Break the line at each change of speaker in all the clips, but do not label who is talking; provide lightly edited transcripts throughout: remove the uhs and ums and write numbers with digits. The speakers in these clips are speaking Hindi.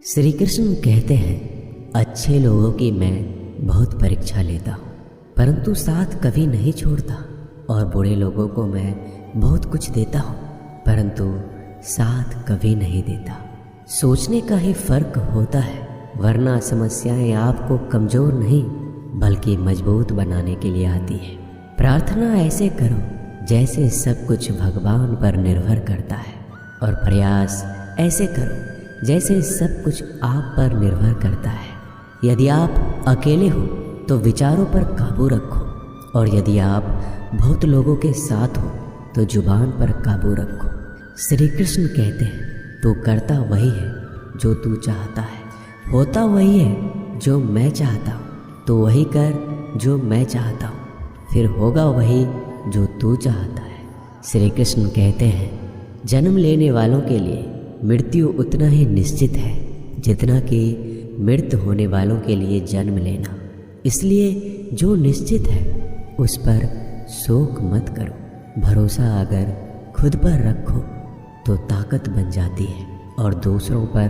श्री कृष्ण कहते हैं, अच्छे लोगों की मैं बहुत परीक्षा लेता हूँ, परंतु साथ कभी नहीं छोड़ता। और बुरे लोगों को मैं बहुत कुछ देता हूँ, परंतु साथ कभी नहीं देता। सोचने का ही फर्क होता है, वरना समस्याएं आपको कमज़ोर नहीं बल्कि मजबूत बनाने के लिए आती है। प्रार्थना ऐसे करो जैसे सब कुछ भगवान पर निर्भर करता है, और प्रयास ऐसे करो जैसे सब कुछ आप पर निर्भर करता है। यदि आप अकेले हो तो विचारों पर काबू रखो, और यदि आप बहुत लोगों के साथ हो तो जुबान पर काबू रखो। श्री कृष्ण कहते हैं, तू करता वही है जो तू चाहता है, होता वही है जो मैं चाहता हूँ। तो वही कर जो मैं चाहता हूँ, फिर होगा वही जो तू चाहता है। श्री कृष्ण कहते हैं, जन्म लेने वालों के लिए मृत्यु उतना ही निश्चित है जितना कि मृत्यु होने वालों के लिए जन्म लेना। इसलिए जो निश्चित है उस पर शोक मत करो। भरोसा अगर खुद पर रखो तो ताकत बन जाती है, और दूसरों पर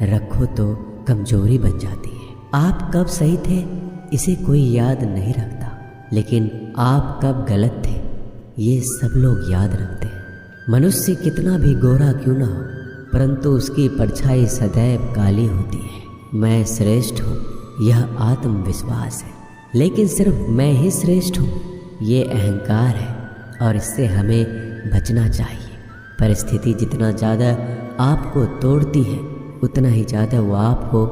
रखो तो कमजोरी बन जाती है। आप कब सही थे इसे कोई याद नहीं रखता, लेकिन आप कब गलत थे ये सब लोग याद रखते हैं। मनुष्य कितना भी गोरा क्यों ना हो, परंतु उसकी परछाई सदैव काली होती है। मैं श्रेष्ठ हूँ यह आत्मविश्वास है, लेकिन सिर्फ मैं ही श्रेष्ठ हूँ ये अहंकार है, और इससे हमें बचना चाहिए। परिस्थिति जितना ज़्यादा आपको तोड़ती है उतना ही ज़्यादा वो आपको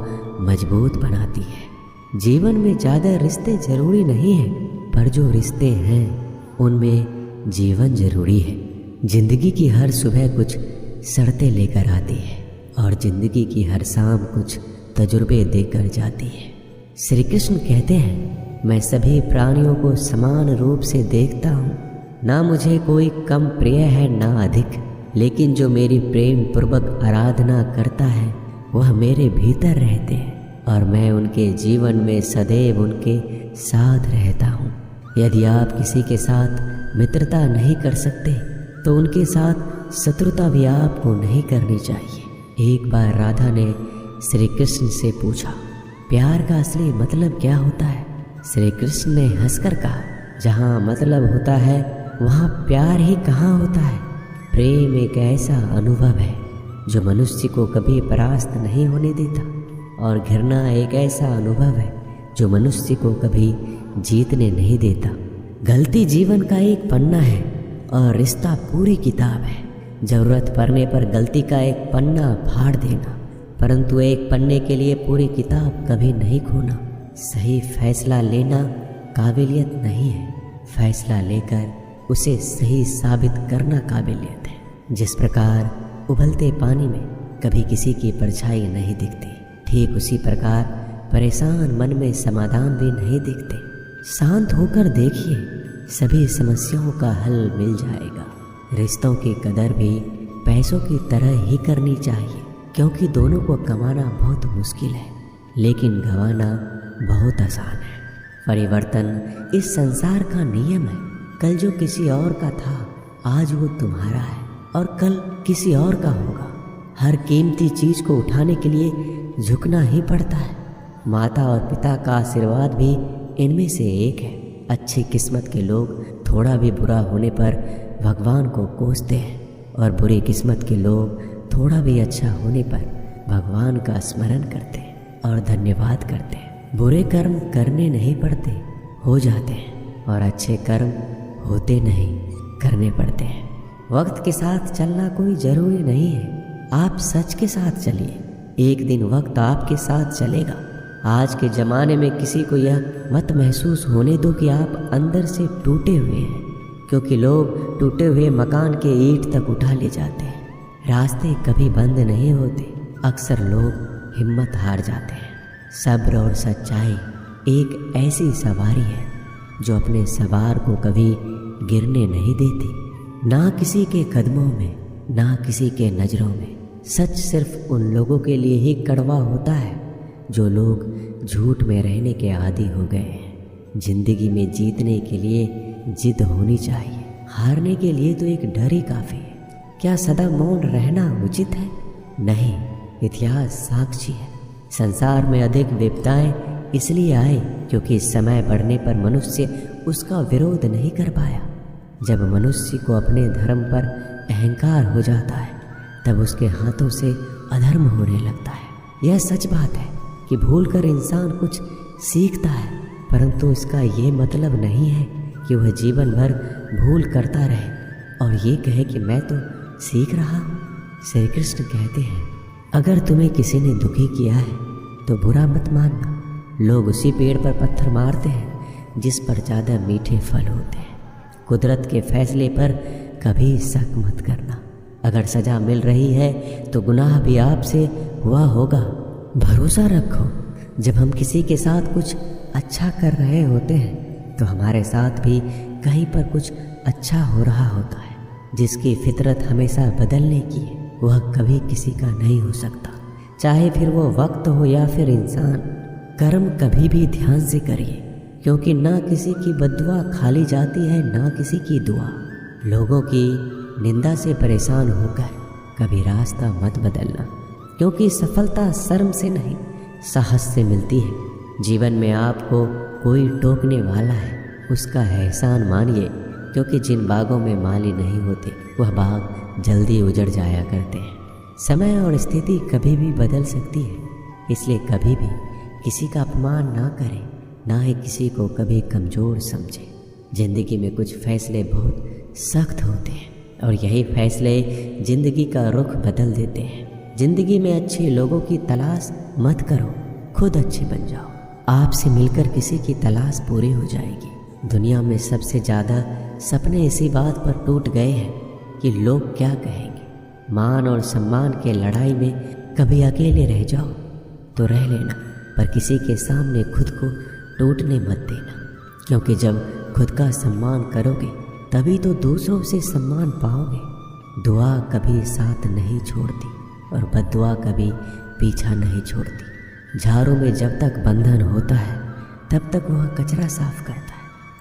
मजबूत बनाती है। जीवन में ज़्यादा रिश्ते ज़रूरी नहीं हैं, पर जो रिश्ते हैं उनमें जीवन ज़रूरी है। जिंदगी की हर सुबह कुछ शर्तें लेकर आती है, और जिंदगी की हर शाम कुछ तजुर्बे देकर जाती है। श्री कृष्ण कहते हैं, मैं सभी प्राणियों को समान रूप से देखता हूँ, ना मुझे कोई कम प्रिय है ना अधिक, लेकिन जो मेरी प्रेम पूर्वक आराधना करता है वह मेरे भीतर रहते हैं, और मैं उनके जीवन में सदैव उनके साथ रहता हूँ। यदि आप किसी के साथ मित्रता नहीं कर सकते तो उनके साथ शत्रुता भी आपको नहीं करनी चाहिए। एक बार राधा ने श्री कृष्ण से पूछा, प्यार का असली मतलब क्या होता है? श्री कृष्ण ने हंसकर कहा, जहाँ मतलब होता है वहाँ प्यार ही कहाँ होता है। प्रेम एक ऐसा अनुभव है जो मनुष्य को कभी परास्त नहीं होने देता, और घृणा एक ऐसा अनुभव है जो मनुष्य को कभी जीतने नहीं देता। गलती जीवन का एक पन्ना है और रिश्ता पूरी किताब है। जरूरत पड़ने पर गलती का एक पन्ना फाड़ देना, परंतु एक पन्ने के लिए पूरी किताब कभी नहीं खोना। सही फैसला लेना काबिलियत नहीं है, फैसला लेकर उसे सही साबित करना काबिलियत है। जिस प्रकार उबलते पानी में कभी किसी की परछाई नहीं दिखती, ठीक उसी प्रकार परेशान मन में समाधान भी नहीं दिखते। शांत होकर देखिए, सभी समस्याओं का हल मिल जाएगा। रिश्तों की कदर भी पैसों की तरह ही करनी चाहिए, क्योंकि दोनों को कमाना बहुत मुश्किल है, लेकिन गंवाना बहुत आसान है। परिवर्तन इस संसार का नियम है। कल जो किसी और का था आज वो तुम्हारा है, और कल किसी और का होगा। हर कीमती चीज को उठाने के लिए झुकना ही पड़ता है। माता और पिता का आशीर्वाद भी इनमें से एक है। अच्छी किस्मत के लोग थोड़ा भी बुरा होने पर भगवान को कोसते हैं, और बुरी किस्मत के लोग थोड़ा भी अच्छा होने पर भगवान का स्मरण करते हैं और धन्यवाद करते हैं। बुरे कर्म करने नहीं पड़ते, हो जाते हैं, और अच्छे कर्म होते नहीं, करने पड़ते हैं। वक्त के साथ चलना कोई ज़रूरी नहीं है, आप सच के साथ चलिए, एक दिन वक्त आपके साथ चलेगा। आज के ज़माने में किसी को यह मत महसूस होने दो कि आप अंदर से टूटे हुए हैं, क्योंकि लोग टूटे हुए मकान के ईंट तक उठा ले जाते हैं। रास्ते कभी बंद नहीं होते, अक्सर लोग हिम्मत हार जाते हैं। सब्र और सच्चाई एक ऐसी सवारी है जो अपने सवार को कभी गिरने नहीं देती, ना किसी के कदमों में, ना किसी के नज़रों में। सच सिर्फ उन लोगों के लिए ही कड़वा होता है जो लोग झूठ में रहने के आदी हो गए हैं। जिंदगी में जीतने के लिए जिद होनी चाहिए, हारने के लिए तो एक डर ही काफ़ी है। क्या सदा मौन रहना उचित है? नहीं, इतिहास साक्षी है। संसार में अधिक विपदाएं इसलिए आई क्योंकि समय बढ़ने पर मनुष्य उसका विरोध नहीं कर पाया। जब मनुष्य को अपने धर्म पर अहंकार हो जाता है तब उसके हाथों से अधर्म होने लगता है। यह सच बात है कि भूलकर इंसान कुछ सीखता है, परंतु इसका ये मतलब नहीं है कि वह जीवन भर भूल करता रहे और ये कहे कि मैं तो सीख रहा हूँ। श्री कृष्ण कहते हैं, अगर तुम्हें किसी ने दुखी किया है तो बुरा मत मानना। लोग उसी पेड़ पर पत्थर मारते हैं जिस पर ज़्यादा मीठे फल होते हैं। कुदरत के फैसले पर कभी शक मत करना। अगर सज़ा मिल रही है तो गुनाह भी आपसे हुआ होगा। भरोसा रखो, जब हम किसी के साथ कुछ अच्छा कर रहे होते हैं तो हमारे साथ भी कहीं पर कुछ अच्छा हो रहा होता है। जिसकी फितरत हमेशा बदलने की है वह कभी किसी का नहीं हो सकता, चाहे फिर वो वक्त हो या फिर इंसान। कर्म कभी भी ध्यान से करिए, क्योंकि ना किसी की बद्दुआ खाली जाती है ना किसी की दुआ। लोगों की निंदा से परेशान होकर कभी रास्ता मत बदलना, क्योंकि सफलता शर्म से नहीं साहस से मिलती है। जीवन में आपको कोई टोकने वाला है उसका एहसान मानिए, क्योंकि जिन बागों में माली नहीं होते वह बाग जल्दी उजड़ जाया करते हैं। समय और स्थिति कभी भी बदल सकती है, इसलिए कभी भी किसी का अपमान ना करें, ना ही किसी को कभी कमज़ोर समझें। ज़िंदगी में कुछ फैसले बहुत सख्त होते हैं और यही फैसले ज़िंदगी का रुख बदल देते हैं। ज़िंदगी में अच्छे लोगों की तलाश मत करो, खुद अच्छे बन जाओ। आपसे मिलकर किसी की तलाश पूरी हो जाएगी। दुनिया में सबसे ज़्यादा सपने इसी बात पर टूट गए हैं कि लोग क्या कहेंगे। मान और सम्मान के लड़ाई में कभी अकेले रह जाओ तो रह लेना, पर किसी के सामने खुद को टूटने मत देना, क्योंकि जब खुद का सम्मान करोगे तभी तो दूसरों से सम्मान पाओगे। दुआ कभी साथ नहीं छोड़ती और बद्दुआ कभी पीछा नहीं छोड़ती। झाड़ू में जब तक बंधन होता है तब तक वह कचरा साफ करता है,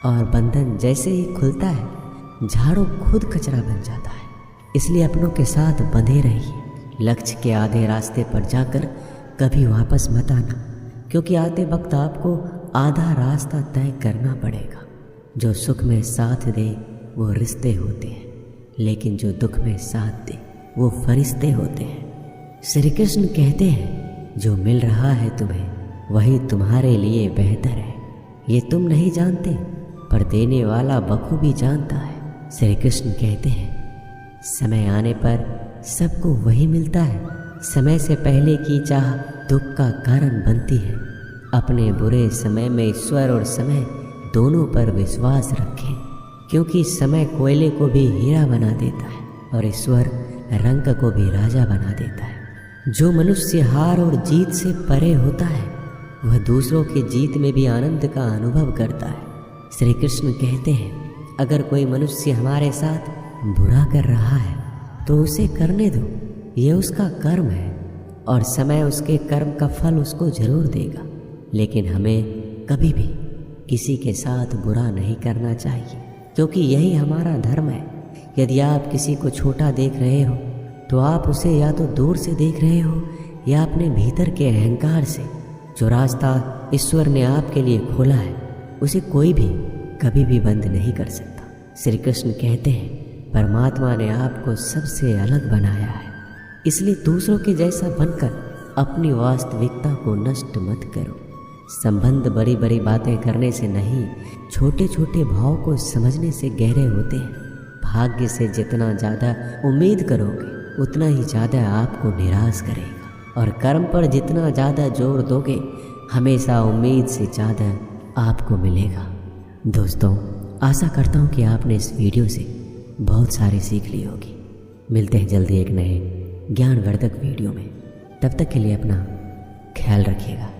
और बंधन जैसे ही खुलता है झाड़ू खुद कचरा बन जाता है। इसलिए अपनों के साथ बंधे रहिए। लक्ष्य के आधे रास्ते पर जाकर कभी वापस मत आना, क्योंकि आते वक्त आपको आधा रास्ता तय करना पड़ेगा। जो सुख में साथ दे वो रिश्ते होते हैं, लेकिन जो दुख में साथ दे वो फरिश्ते होते हैं। श्री कृष्ण कहते हैं, जो मिल रहा है तुम्हें वही तुम्हारे लिए बेहतर है। ये तुम नहीं जानते, पर देने वाला बखूबी जानता है। श्री कृष्ण कहते हैं, समय आने पर सबको वही मिलता है। समय से पहले की चाह दुख का कारण बनती है। अपने बुरे समय में ईश्वर और समय दोनों पर विश्वास रखें, क्योंकि समय कोयले को भी हीरा बना देता है और ईश्वर रंग को भी राजा बना देता है। जो मनुष्य हार और जीत से परे होता है वह दूसरों की जीत में भी आनंद का अनुभव करता है। श्री कृष्ण कहते हैं, अगर कोई मनुष्य हमारे साथ बुरा कर रहा है तो उसे करने दो, ये उसका कर्म है और समय उसके कर्म का फल उसको जरूर देगा। लेकिन हमें कभी भी किसी के साथ बुरा नहीं करना चाहिए, क्योंकि यही हमारा धर्म है। यदि आप किसी को छोटा देख रहे हो तो आप उसे या तो दूर से देख रहे हो या अपने भीतर के अहंकार से। जो रास्ता ईश्वर ने आपके लिए खोला है उसे कोई भी कभी भी बंद नहीं कर सकता। श्री कृष्ण कहते हैं, परमात्मा ने आपको सबसे अलग बनाया है, इसलिए दूसरों के जैसा बनकर अपनी वास्तविकता को नष्ट मत करो। संबंध बड़ी बड़ी बातें करने से नहीं, छोटे छोटे भाव को समझने से गहरे होते हैं। भाग्य से जितना ज़्यादा उम्मीद करोगे उतना ही ज़्यादा आपको निराश करेगा, और कर्म पर जितना ज़्यादा जोर दोगे हमेशा उम्मीद से ज़्यादा आपको मिलेगा। दोस्तों, आशा करता हूँ कि आपने इस वीडियो से बहुत सारी सीख ली होगी। मिलते हैं जल्दी एक नए ज्ञानवर्धक वीडियो में। तब तक के लिए अपना ख्याल रखिएगा।